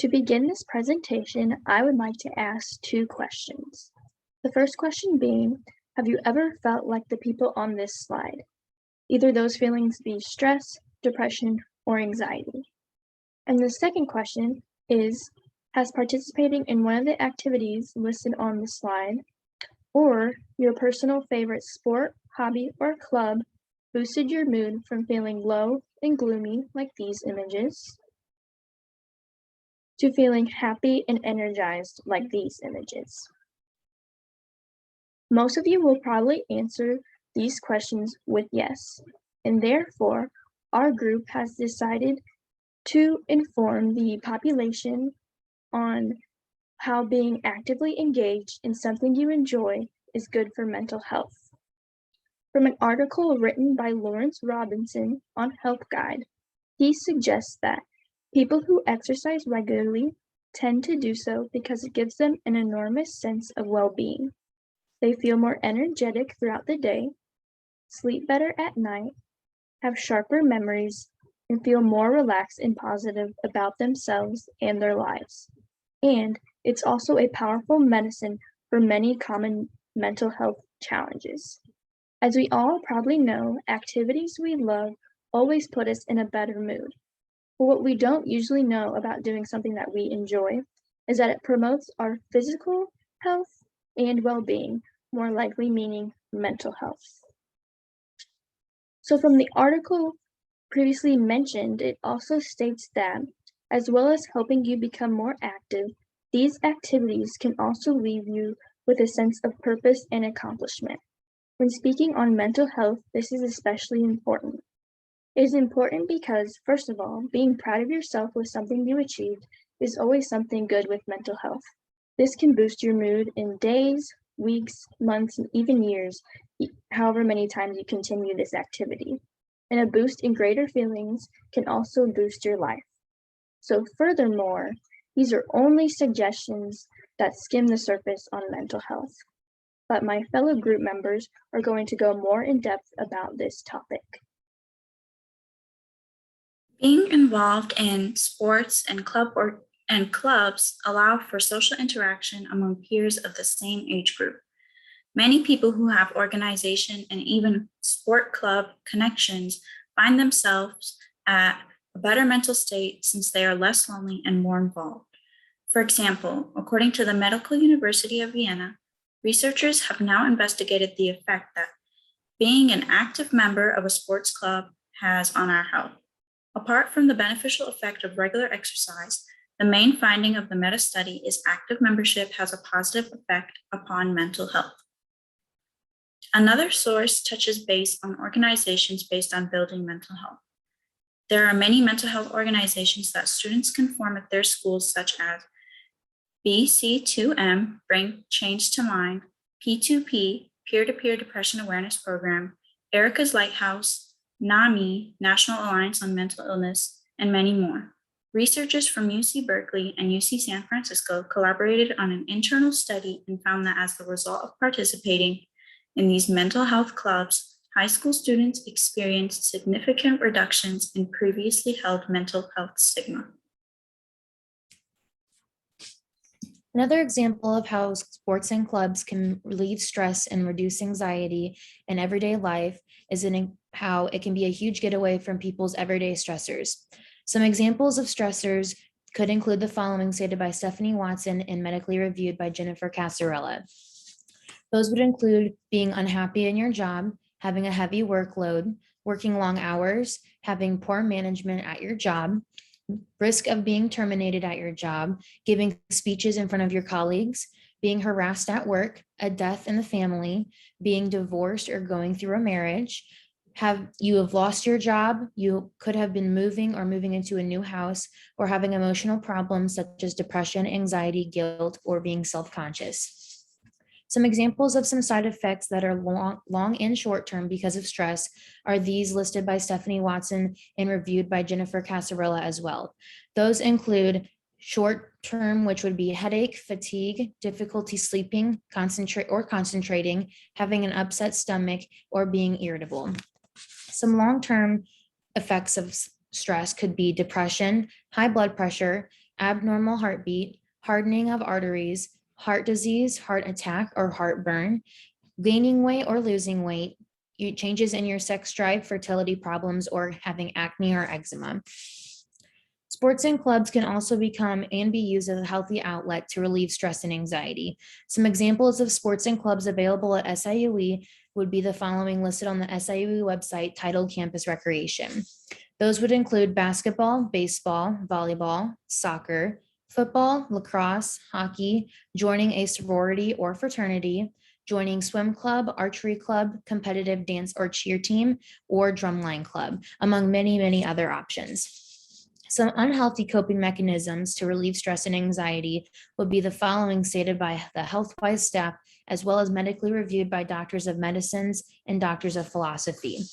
To begin this presentation, I would like to ask two questions. The first question being, have you ever felt like the people on this slide? Either those feelings be stress, depression, or anxiety. And the second question is, has participating in one of the activities listed on the slide, or your personal favorite sport, hobby, or club boosted your mood from feeling low and gloomy like these images, to feeling happy and energized like these images? Most of you will probably answer these questions with yes, and therefore our group has decided to inform the population on how being actively engaged in something you enjoy is good for mental health. From an article written by Lawrence Robinson on Health Guide, he suggests that people who exercise regularly tend to do so because it gives them an enormous sense of well-being. They feel more energetic throughout the day, sleep better at night, have sharper memories, and feel more relaxed and positive about themselves and their lives. And it's also a powerful medicine for many common mental health challenges. As we all probably know, activities we love always put us in a better mood. But what we don't usually know about doing something that we enjoy is that it promotes our physical health and well-being, more likely meaning mental health. So from the article previously mentioned, it also states that, as well as helping you become more active, these activities can also leave you with a sense of purpose and accomplishment. When speaking on mental health, this is especially important. It is important because, first of all, being proud of yourself with something you achieved is always something good with mental health. This can boost your mood in days, weeks, months, and even years, however many times you continue this activity. And a boost in greater feelings can also boost your life. So furthermore, these are only suggestions that skim the surface on mental health. But my fellow group members are going to go more in depth about this topic. Being involved in sports and clubs allow for social interaction among peers of the same age group. Many people who have organization and even sport club connections find themselves at a better mental state since they are less lonely and more involved. For example, according to the Medical University of Vienna, researchers have now investigated the effect that being an active member of a sports club has on our health. Apart from the beneficial effect of regular exercise, the main finding of the meta-study is active membership has a positive effect upon mental health. Another source touches base on organizations based on building mental health. There are many mental health organizations that students can form at their schools, such as BC2M, Bring Change to Mind, P2P, Peer-to-Peer Depression Awareness Program, Erica's Lighthouse, NAMI, National Alliance on Mental Illness, and many more. Researchers from UC Berkeley and UC San Francisco collaborated on an internal study and found that as the result of participating in these mental health clubs, high school students experienced significant reductions in previously held mental health stigma. Another example of how sports and clubs can relieve stress and reduce anxiety in everyday life is in how it can be a huge getaway from people's everyday stressors. Some examples of stressors could include the following, stated by Stephanie Watson and medically reviewed by Jennifer Casarella. Those would include being unhappy in your job, having a heavy workload, working long hours, having poor management at your job, risk of being terminated at your job, giving speeches in front of your colleagues, being harassed at work, a death in the family, being divorced or going through a marriage, you have lost your job, you could have been moving or moving into a new house, or having emotional problems such as depression, anxiety, guilt, or being self-conscious. Some examples of some side effects that are long and short term because of stress are these listed by Stephanie Watson and reviewed by Jennifer Casarella as well. Those include short term, which would be headache, fatigue, difficulty sleeping, concentrating, having an upset stomach, or being irritable. Some long-term effects of stress could be depression, high blood pressure, abnormal heartbeat, hardening of arteries, heart disease, heart attack or heartburn, gaining weight or losing weight, changes in your sex drive, fertility problems, or having acne or eczema. Sports and clubs can also become and be used as a healthy outlet to relieve stress and anxiety. Some examples of sports and clubs available at SIUE would be the following listed on the SIUE website titled Campus Recreation. Those would include basketball, baseball, volleyball, soccer, football, lacrosse, hockey, joining a sorority or fraternity, joining swim club, archery club, competitive dance or cheer team, or drumline club, among many, many other options. Some unhealthy coping mechanisms to relieve stress and anxiety would be the following stated by the HealthWise staff, as well as medically reviewed by doctors of medicines and doctors of philosophy.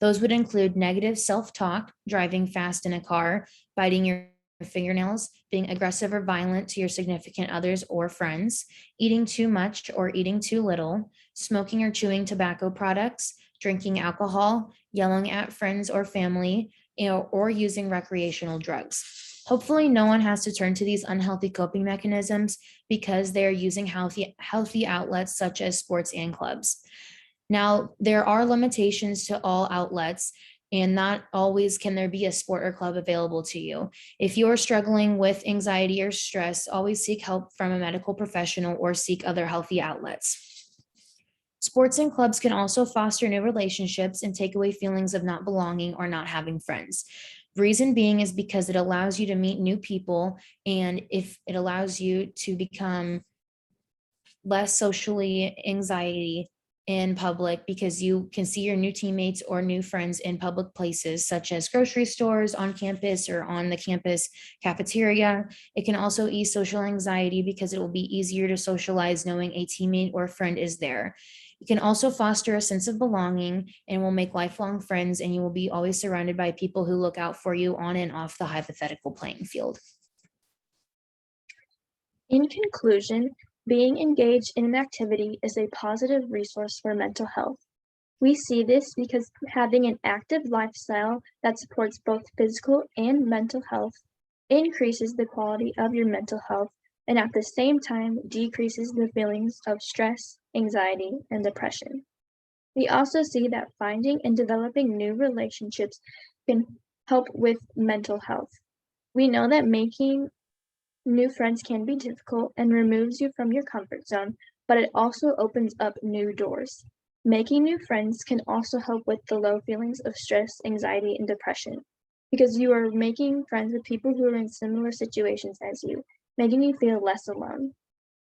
Those would include negative self-talk, driving fast in a car, biting your fingernails, being aggressive or violent to your significant others or friends, eating too much or eating too little, smoking or chewing tobacco products, drinking alcohol, yelling at friends or family, or using recreational drugs. Hopefully, no one has to turn to these unhealthy coping mechanisms because they're using healthy outlets such as sports and clubs. Now, there are limitations to all outlets, and not always can there be a sport or club available to you. If you are struggling with anxiety or stress, always seek help from a medical professional or seek other healthy outlets. Sports and clubs can also foster new relationships and take away feelings of not belonging or not having friends. Reason being is because it allows you to meet new people, and if it allows you to become less socially anxiety in public because you can see your new teammates or new friends in public places such as grocery stores, on campus, or on the campus cafeteria. It can also ease social anxiety because it will be easier to socialize knowing a teammate or friend is there. It can also foster a sense of belonging and will make lifelong friends, and you will be always surrounded by people who look out for you on and off the hypothetical playing field. In conclusion, being engaged in an activity is a positive resource for mental health. We see this because having an active lifestyle that supports both physical and mental health increases the quality of your mental health and at the same time decreases the feelings of stress, anxiety, and depression. We also see that finding and developing new relationships can help with mental health. We know that making new friends can be difficult and removes you from your comfort zone, but it also opens up new doors. Making new friends can also help with the low feelings of stress, anxiety, and depression because you are making friends with people who are in similar situations as you, making you feel less alone.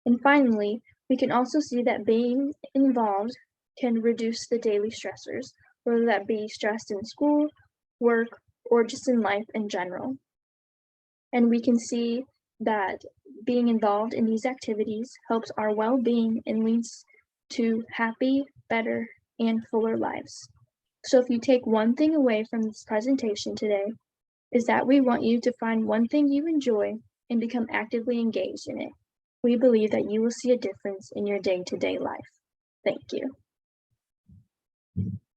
And finally, we can also see that being involved can reduce the daily stressors, whether that be stress in school, work, or just in life in general. And we can see that being involved in these activities helps our well-being and leads to happy, better, and fuller lives. So if you take one thing away from this presentation today, is that we want you to find one thing you enjoy and become actively engaged in it. We believe that you will see a difference in your day-to-day life. Thank you.